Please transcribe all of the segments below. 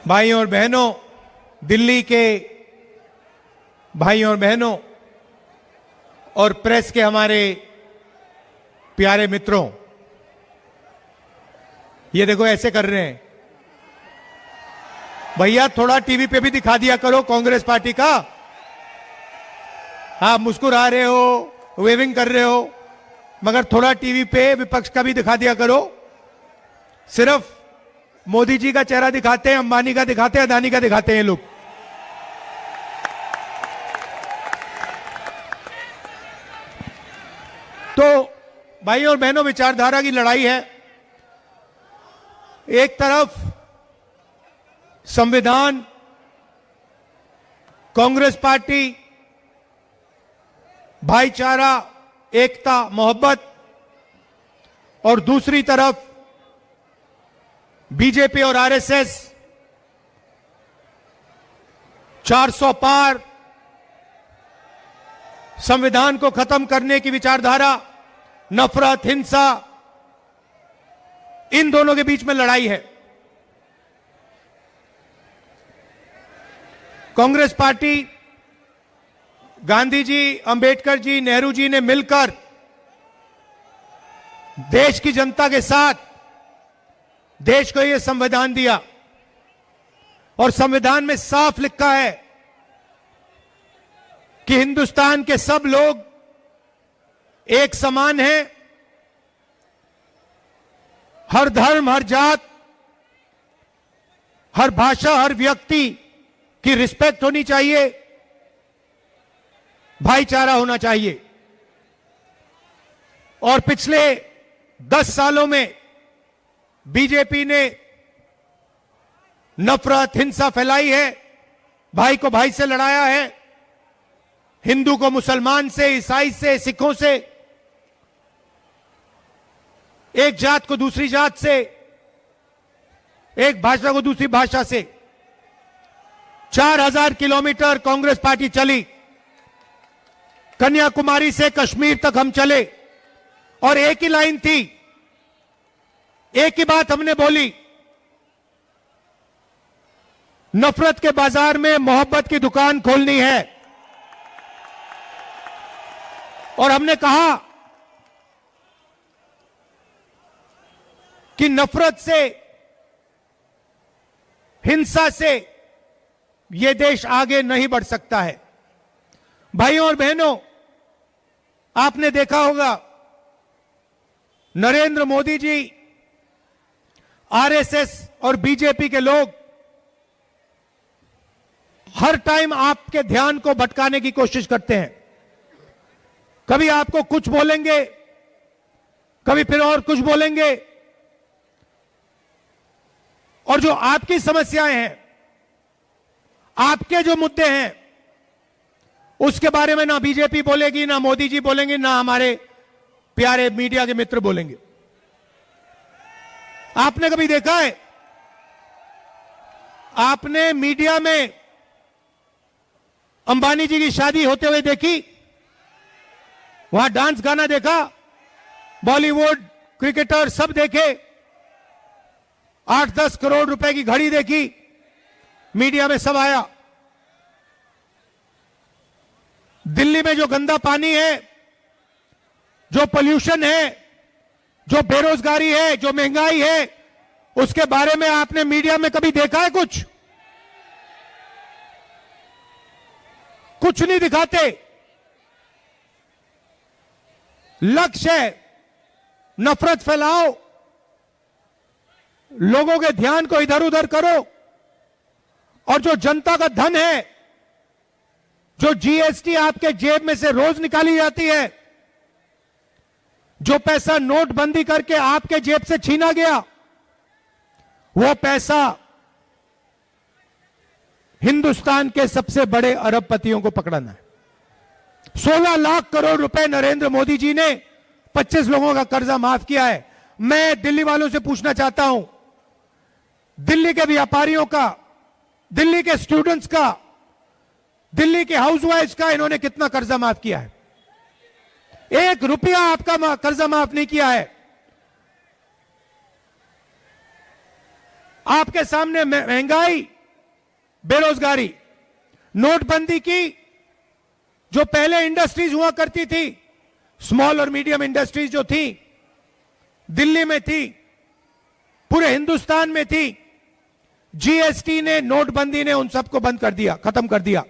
भाइयों और बहनों, दिल्ली के भाइयों और बहनों और प्रेस के हमारे प्यारे मित्रों, ये देखो ऐसे कर रहे हैं। भैया थोड़ा टीवी पे भी दिखा दिया करो कांग्रेस पार्टी का। आप मुस्कुरा रहे हो, वेविंग कर रहे हो, मगर थोड़ा टीवी पे विपक्ष का भी दिखा दिया करो। सिर्फ मोदी जी का चेहरा दिखाते हैं, अंबानी का दिखाते हैं, अदानी का दिखाते हैं लोग। तो भाइयों और बहनों, विचारधारा की लड़ाई है। एक तरफ संविधान, कांग्रेस पार्टी, भाईचारा, एकता, मोहब्बत, और दूसरी तरफ बीजेपी और आरएसएस 400 पार, संविधान को खत्म करने की विचारधारा, नफरत, हिंसा, इन दोनों के बीच में लड़ाई है। कांग्रेस पार्टी, गांधी जी, अंबेडकर जी, नेहरू जी ने मिलकर देश की जनता के साथ देश को यह संविधान दिया, और संविधान में साफ लिखा है कि हिंदुस्तान के सब लोग एक समान हैं। हर धर्म, हर जात, हर भाषा, हर व्यक्ति की रिस्पेक्ट होनी चाहिए, भाईचारा होना चाहिए। और पिछले 10 सालों में बीजेपी ने नफरत, हिंसा फैलाई है, भाई को भाई से लड़ाया है, हिंदू को मुसलमान से, ईसाई से, सिखों से, एक जात को दूसरी जात से, एक भाषा को दूसरी भाषा से। 4000 किलोमीटर कांग्रेस पार्टी चली, कन्याकुमारी से कश्मीर तक हम चले, और एक ही लाइन थी, एक ही बात हमने बोली, नफरत के बाजार में मोहब्बत की दुकान खोलनी है। और हमने कहा कि नफरत से, हिंसा से यह देश आगे नहीं बढ़ सकता है। भाइयों और बहनों, आपने देखा होगा नरेंद्र मोदी जी, आरएसएस और बीजेपी के लोग हर टाइम आपके ध्यान को भटकाने की कोशिश करते हैं। कभी आपको कुछ बोलेंगे, कभी फिर और कुछ बोलेंगे, और जो आपकी समस्याएं हैं, आपके जो मुद्दे हैं, उसके बारे में ना बीजेपी बोलेगी, ना मोदी जी बोलेंगे, ना हमारे प्यारे मीडिया के मित्र बोलेंगे। आपने कभी देखा है, आपने मीडिया में अंबानी जी की शादी होते हुए देखी? वहां डांस गाना देखा? बॉलीवुड, क्रिकेटर सब देखे? 8-10 करोड़ रुपए की घड़ी देखी? मीडिया में सब आया। दिल्ली में जो गंदा पानी है, जो पोल्यूशन है, जो बेरोजगारी है, जो महंगाई है, उसके बारे में आपने मीडिया में कभी देखा है? कुछ नहीं दिखाते। लक्ष्य है नफरत फैलाओ, लोगों के ध्यान को इधर उधर करो, और जो जनता का धन है, जो जीएसटी आपके जेब में से रोज निकाली जाती है, जो पैसा नोटबंदी करके आपके जेब से छीना गया, वो पैसा हिंदुस्तान के सबसे बड़े अरबपतियों को पकड़ना है। 16 लाख करोड़ रुपए नरेंद्र मोदी जी ने 25 लोगों का कर्जा माफ किया है। मैं दिल्ली वालों से पूछना चाहता हूं, दिल्ली के व्यापारियों का, दिल्ली के स्टूडेंट्स का, दिल्ली के हाउसवाइफ्स का इन्होंने कितना कर्जा माफ किया है? 1 रुपया आपका कर्जा माफ नहीं किया है। आपके सामने महंगाई, बेरोजगारी, नोटबंदी की, जो पहले इंडस्ट्रीज हुआ करती थी, स्मॉल और मीडियम इंडस्ट्रीज जो थी, दिल्ली में थी, पूरे हिंदुस्तान में थी, जीएसटी ने, नोटबंदी ने उन सबको बंद कर दिया, खत्म कर दिया।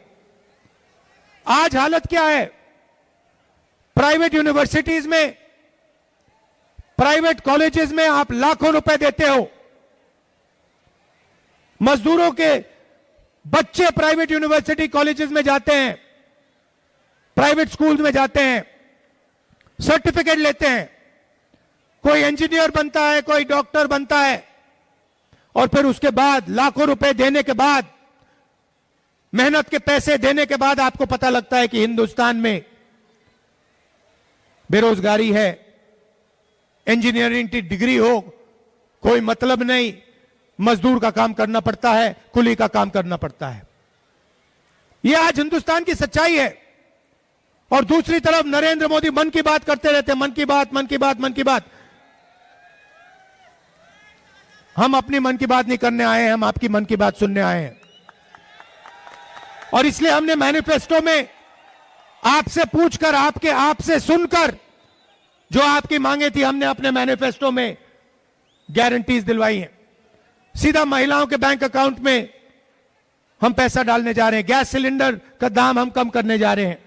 आज हालत क्या है? प्राइवेट यूनिवर्सिटीज में, प्राइवेट कॉलेजेस में आप लाखों रुपए देते हो, मजदूरों के बच्चे प्राइवेट यूनिवर्सिटी कॉलेजेस में जाते हैं, प्राइवेट स्कूल्स में जाते हैं, सर्टिफिकेट लेते हैं, कोई इंजीनियर बनता है, कोई डॉक्टर बनता है, और फिर उसके बाद लाखों रुपए देने के बाद, मेहनत के पैसे देने के बाद आपको पता लगता है कि हिंदुस्तान में बेरोजगारी है, इंजीनियरिंग की डिग्री हो कोई मतलब नहीं, मजदूर का काम करना पड़ता है, कुली का काम करना पड़ता है। यह आज हिंदुस्तान की सच्चाई है। और दूसरी तरफ नरेंद्र मोदी मन की बात करते रहते हैं, मन की बात, मन की बात, मन की बात। हम अपनी मन की बात नहीं करने आए हैं, हम आपकी मन की बात सुनने आए हैं। और इसलिए हमने मैनिफेस्टो में आपसे पूछकर, आपसे सुनकर जो आपकी मांगे थी, हमने अपने मैनिफेस्टो में गारंटीज दिलवाई हैं। सीधा महिलाओं के बैंक अकाउंट में हम पैसा डालने जा रहे हैं, गैस सिलेंडर का दाम हम कम करने जा रहे हैं।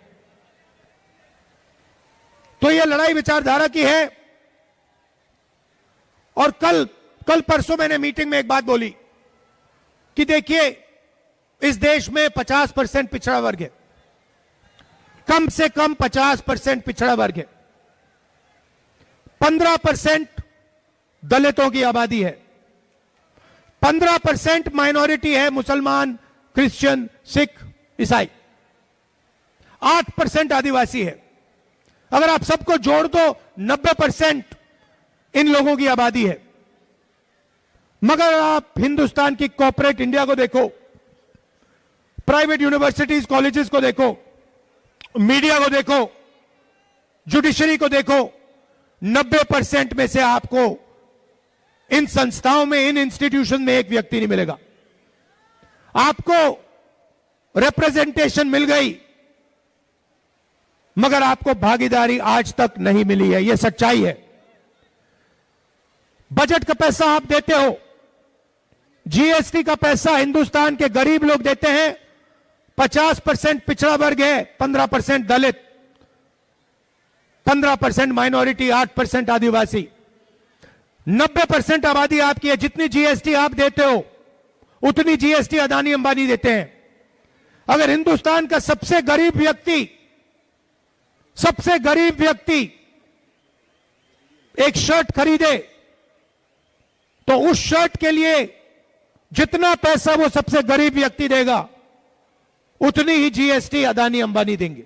तो यह लड़ाई विचारधारा की है। और कल परसों मैंने मीटिंग में एक बात बोली कि देखिए, इस देश में 50% पिछड़ा वर्ग है, कम से कम 50% पिछड़ा वर्ग है, 15% दलितों की आबादी है, 15% माइनॉरिटी है, मुसलमान, क्रिश्चियन, सिख, ईसाई, 8% आदिवासी है। अगर आप सबको जोड़ दो 90% इन लोगों की आबादी है। मगर आप हिंदुस्तान की कॉर्पोरेट इंडिया को देखो, प्राइवेट यूनिवर्सिटीज कॉलेजेस को देखो, मीडिया को देखो, जुडिशरी को देखो, 90% में से आपको इन संस्थाओं में, इन इंस्टीट्यूशन में एक व्यक्ति नहीं मिलेगा। आपको रिप्रेजेंटेशन मिल गई, मगर आपको भागीदारी आज तक नहीं मिली है। यह सच्चाई है। बजट का पैसा आप देते हो, जीएसटी का पैसा हिंदुस्तान के गरीब लोग देते हैं, 50% पिछड़ा वर्ग है, 15% दलित, 15% माइनॉरिटी, 8% आदिवासी, 90% आबादी आपकी है। जितनी जीएसटी आप देते हो उतनी जीएसटी अदानी अंबानी देते हैं। अगर हिंदुस्तान का सबसे गरीब व्यक्ति एक शर्ट खरीदे तो उस शर्ट के लिए जितना पैसा वो सबसे गरीब व्यक्ति देगा उतनी ही जीएसटी अदानी अंबानी देंगे।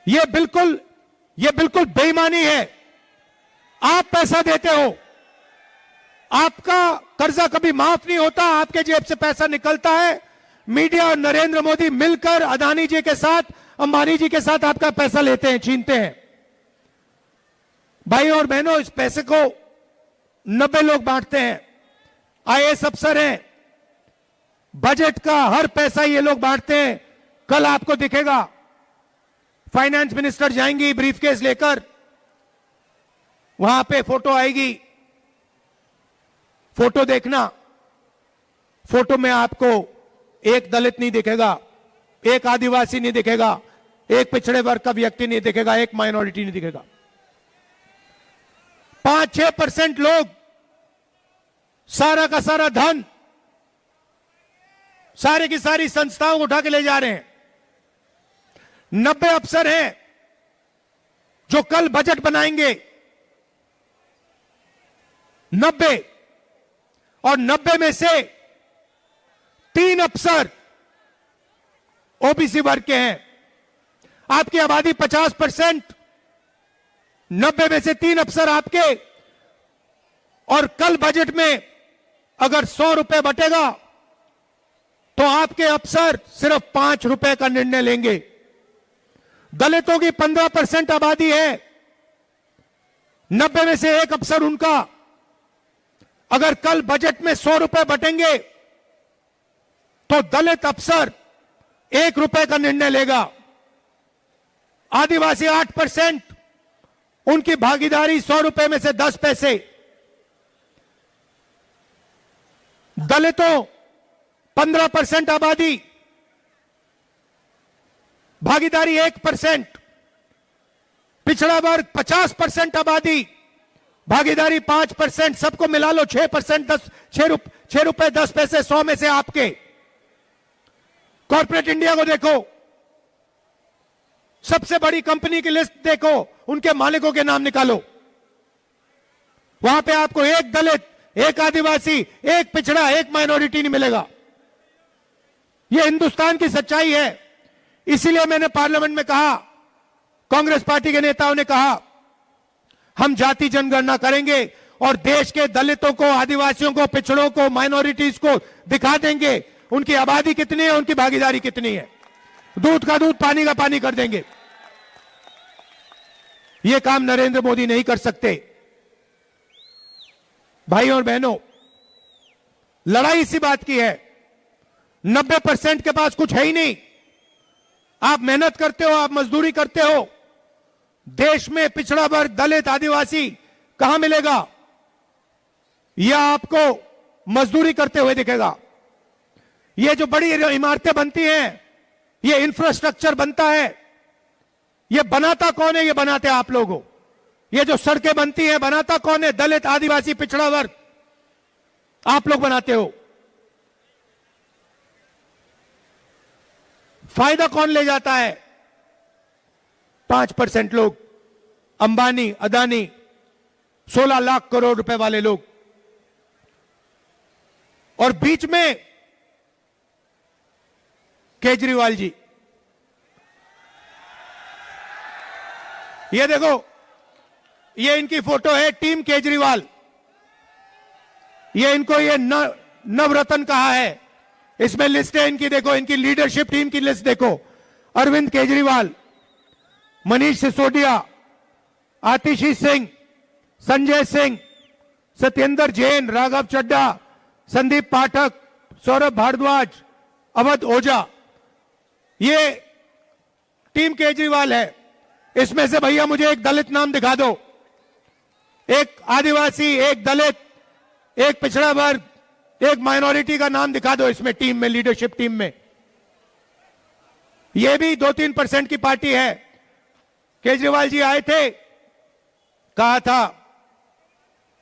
यह बिल्कुल बेईमानी है। आप पैसा देते हो, आपका कर्जा कभी माफ नहीं होता, आपके जेब से पैसा निकलता है, मीडिया और नरेंद्र मोदी मिलकर अदानी जी के साथ, अंबानी जी के साथ आपका पैसा लेते हैं, छीनते हैं। भाई और बहनों, इस पैसे को 90 लोग बांटते हैं, आईएएस अफसर हैं, बजट का हर पैसा ये लोग बांटते हैं। कल आपको दिखेगा फाइनेंस मिनिस्टर जाएंगी ब्रीफकेस लेकर, वहां पे फोटो आएगी, फोटो देखना, फोटो में आपको एक दलित नहीं दिखेगा, एक आदिवासी नहीं दिखेगा, एक पिछड़े वर्ग का व्यक्ति नहीं दिखेगा, एक माइनॉरिटी नहीं दिखेगा। 5-6% लोग सारा का सारा धन, सारे की सारी संस्थाओं को उठा के ले जा रहे हैं। 90 अफसर हैं जो कल बजट बनाएंगे, 90, और 90 में से 3 अफसर ओबीसी वर्ग के हैं। आपकी आबादी 50%, 90 में से 3 अफसर आपके, और कल बजट में अगर 100 रुपए बटेगा तो आपके अफसर सिर्फ 5 रुपए का निर्णय लेंगे। दलितों की 15% आबादी है, 90 में से एक अफसर उनका, अगर कल बजट में 100 रुपए बटेंगे तो दलित अफसर 1 रुपए का निर्णय लेगा, आदिवासी 8%, उनकी भागीदारी 100 रुपए में से 10 पैसे, दलितों 15% आबादी, भागीदारी 1%, पिछड़ा वर्ग 50% आबादी, भागीदारी 5%, सबको मिला लो 6%, 6 रुपए 10 पैसे, 100 में से आपके। कॉर्पोरेट इंडिया को देखो, सबसे बड़ी कंपनी की लिस्ट देखो, उनके मालिकों के नाम निकालो, वहां पे आपको एक दलित, एक आदिवासी, एक पिछड़ा, एक माइनॉरिटी नहीं मिलेगा। यह हिंदुस्तान की सच्चाई है। इसीलिए मैंने पार्लियामेंट में कहा, कांग्रेस पार्टी के नेताओं ने कहा, हम जाति जनगणना करेंगे और देश के दलितों को, आदिवासियों को, पिछड़ों को, माइनॉरिटीज को दिखा देंगे उनकी आबादी कितनी है, उनकी भागीदारी कितनी है। दूध का दूध, पानी का पानी कर देंगे। यह काम नरेंद्र मोदी नहीं कर सकते। भाइयों और बहनों, लड़ाई इसी बात की है। 90% के पास कुछ है ही नहीं। आप मेहनत करते हो, आप मजदूरी करते हो, देश में पिछड़ा वर्ग, दलित, आदिवासी कहां मिलेगा? यह आपको मजदूरी करते हुए दिखेगा। ये जो बड़ी इमारतें बनती हैं, ये इंफ्रास्ट्रक्चर बनता है, ये बनाता कौन है? ये बनाते आप लोग हो। ये जो सड़कें बनती हैं, बनाता कौन है? दलित, आदिवासी, पिछड़ा वर्ग, आप लोग बनाते हो। फायदा कौन ले जाता है? 5% लोग, अंबानी, अदानी, 16 लाख करोड़ रुपए वाले लोग, और बीच में केजरीवाल जी। ये देखो, ये इनकी फोटो है, टीम केजरीवाल। ये इनको ये नवरत्न कहा है। इसमें लिस्ट है इनकी, देखो, इनकी लीडरशिप टीम की लिस्ट देखो। अरविंद केजरीवाल, मनीष सिसोदिया, आतिशी सिंह, संजय सिंह, सत्येंद्र जैन, राघव चड्ढा, संदीप पाठक, सौरभ भारद्वाज, अवध ओझा, ये टीम केजरीवाल है। इसमें से भैया मुझे एक दलित नाम दिखा दो, एक आदिवासी, एक दलित, एक पिछड़ा वर्ग, एक माइनॉरिटी का नाम दिखा दो इसमें, टीम में, लीडरशिप टीम में। यह भी 2-3% की पार्टी है। केजरीवाल जी आए थे, कहा था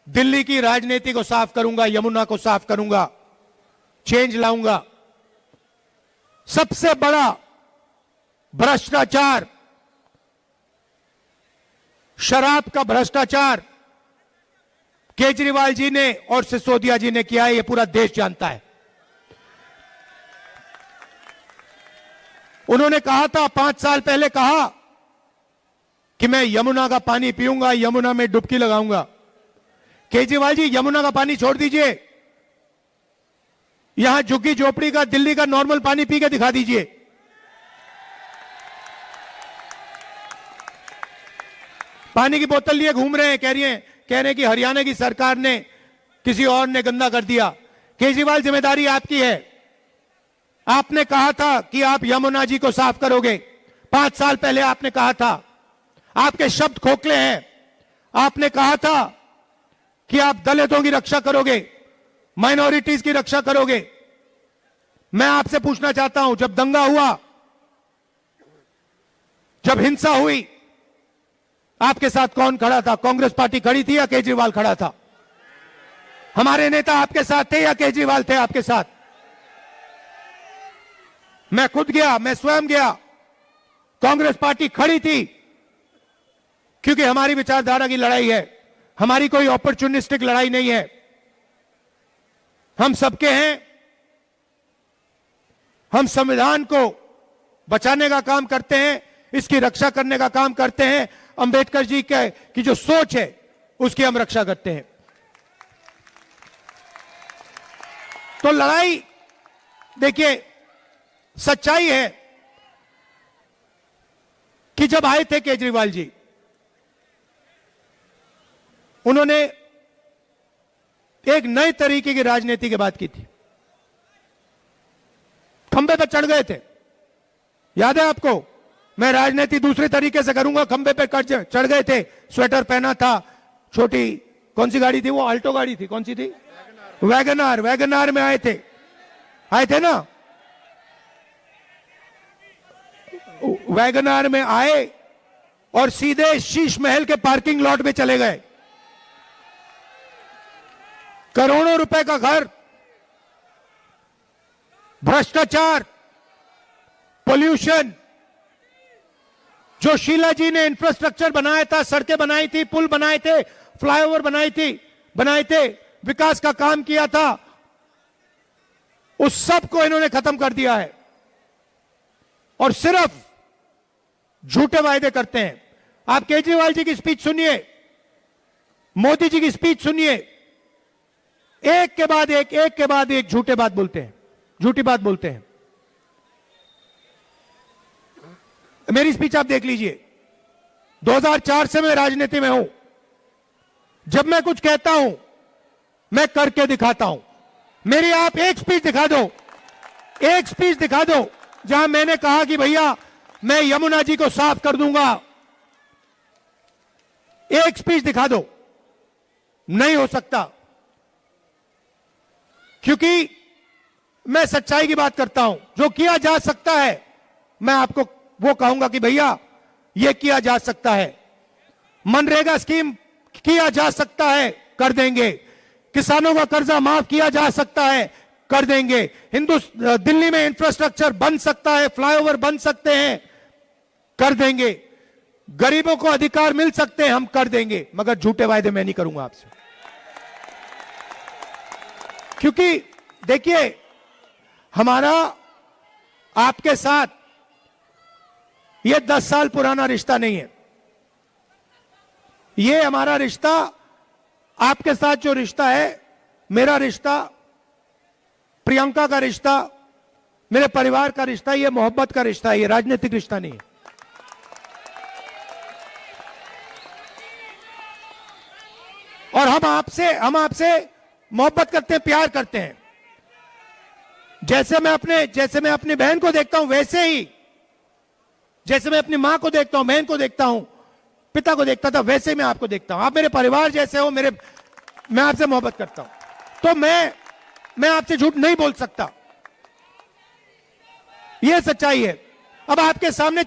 दिल्ली की राजनीति को साफ करूंगा, यमुना को साफ करूंगा, चेंज लाऊंगा। सबसे बड़ा भ्रष्टाचार, शराब का भ्रष्टाचार केजरीवाल जी ने और सिसोदिया जी ने किया है, यह पूरा देश जानता है। उन्होंने कहा था, 5 साल पहले कहा कि मैं यमुना का पानी पीऊंगा, यमुना में डुबकी लगाऊंगा। केजरीवाल जी, यमुना का पानी छोड़ दीजिए, यहां झुग्गी झोपड़ी का, दिल्ली का नॉर्मल पानी पी के दिखा दीजिए। पानी की बोतल लिए घूम रहे हैं, कह रहे हैं कि हरियाणा की सरकार ने, किसी और ने गंदा कर दिया। केजरीवाल, जिम्मेदारी आपकी है। आपने कहा था कि आप यमुना जी को साफ करोगे। 5 साल पहले आपने कहा था। आपके शब्द खोखले हैं। आपने कहा था कि आप दलितों की रक्षा करोगे, माइनॉरिटीज की रक्षा करोगे। मैं आपसे पूछना चाहता हूं, जब दंगा हुआ, जब हिंसा हुई, आपके साथ कौन खड़ा था? कांग्रेस पार्टी खड़ी थी या केजरीवाल खड़ा था? हमारे नेता आपके साथ थे या केजरीवाल थे आपके साथ? मैं खुद गया, मैं स्वयं गया। कांग्रेस पार्टी खड़ी थी, क्योंकि हमारी विचारधारा की लड़ाई है। हमारी कोई अपॉर्चुनिस्टिक लड़ाई नहीं है। हम सबके हैं। हम संविधान को बचाने का काम करते हैं, इसकी रक्षा करने का काम करते हैं। अंबेडकर जी की जो सोच है, उसकी हम रक्षा करते हैं। तो लड़ाई, देखिए, सच्चाई है कि जब आए थे केजरीवाल जी, उन्होंने एक नए तरीके की राजनीति की बात की थी। खंबे पे चढ़ गए थे, याद है आपको? मैं राजनीति दूसरे तरीके से करूंगा, खंबे पे चढ़ गए थे, स्वेटर पहना था, छोटी कौन सी गाड़ी थी वो? अल्टो गाड़ी थी, कौन सी थी? वैगनार। वैगनार में आए थे ना, वैगनार में आए और सीधे शीश महल के पार्किंग लॉट में चले गए। करोड़ों रुपए का घर, भ्रष्टाचार, पोल्यूशन, जो शीला जी ने इंफ्रास्ट्रक्चर बनाया था, सड़कें बनाई थी, पुल बनाए थे, फ्लाईओवर बनाए थे, विकास का काम किया था, उस सब को इन्होंने खत्म कर दिया है और सिर्फ झूठे वायदे करते हैं। आप केजरीवाल जी की स्पीच सुनिए, मोदी जी की स्पीच सुनिए, एक के बाद एक झूठी बात बोलते हैं। मेरी स्पीच आप देख लीजिए। 2004 से मैं राजनीति में हूं। जब मैं कुछ कहता हूं, मैं करके दिखाता हूं। मेरी आप एक स्पीच दिखा दो जहां मैंने कहा कि भैया मैं यमुना जी को साफ कर दूंगा। एक स्पीच दिखा दो। नहीं हो सकता, क्योंकि मैं सच्चाई की बात करता हूं। जो किया जा सकता है मैं आपको वो कहूंगा कि भैया ये किया जा सकता है। मनरेगा स्कीम किया जा सकता है, कर देंगे। किसानों का कर्जा माफ किया जा सकता है, कर देंगे। दिल्ली में इंफ्रास्ट्रक्चर बन सकता है, फ्लाईओवर बन सकते हैं, कर देंगे। गरीबों को अधिकार मिल सकते हैं, हम कर देंगे। मगर झूठे वायदे मैं नहीं करूंगा आपसे, क्योंकि देखिए हमारा आपके साथ ये 10 साल पुराना रिश्ता नहीं है। ये हमारा रिश्ता, आपके साथ जो रिश्ता है, मेरा रिश्ता, प्रियंका का रिश्ता, मेरे परिवार का रिश्ता, ये मोहब्बत का रिश्ता है, ये राजनीतिक रिश्ता नहीं है। और हम आपसे मोहब्बत करते हैं, प्यार करते हैं। जैसे मैं अपनी बहन को देखता हूं, वैसे ही जैसे मैं अपनी मां को देखता हूं, बहन को देखता हूं, पिता को देखता था, वैसे ही मैं आपको देखता हूं। आप मेरे परिवार जैसे हो, मैं आपसे मोहब्बत करता हूं, तो मैं आपसे झूठ नहीं बोल सकता। यह सच्चाई है। अब आपके सामने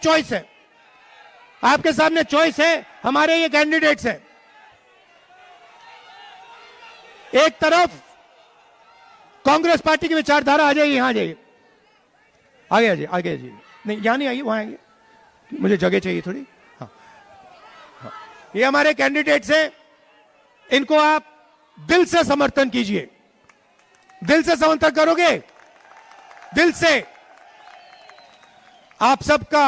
चॉइस है, हमारे ये कैंडिडेट्स हैं। एक तरफ कांग्रेस पार्टी की विचारधारा, आ जाइए, यहां आ जाइए, आगे आ जाइए, नहीं यहां नहीं आइए, वहां आएंगे, मुझे जगह चाहिए थोड़ी। हाँ। ये हमारे कैंडिडेट्स हैं, इनको आप दिल से समर्थन कीजिए। दिल से समर्थन करोगे, दिल से। आप सबका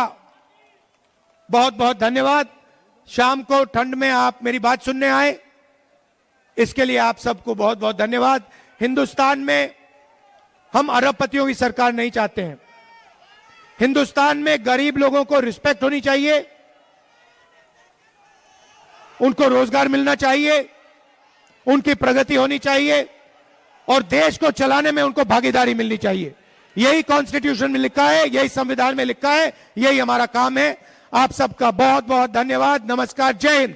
बहुत बहुत धन्यवाद। शाम को ठंड में आप मेरी बात सुनने आए, इसके लिए आप सबको बहुत बहुत धन्यवाद। हिंदुस्तान में हम अरबपतियों की सरकार नहीं चाहते हैं। हिंदुस्तान में गरीब लोगों को रिस्पेक्ट होनी चाहिए, उनको रोजगार मिलना चाहिए, उनकी प्रगति होनी चाहिए और देश को चलाने में उनको भागीदारी मिलनी चाहिए। यही कॉन्स्टिट्यूशन में लिखा है, यही संविधान में लिखा है, यही हमारा काम है। आप सबका बहुत बहुत धन्यवाद। नमस्कार, जय हिंद।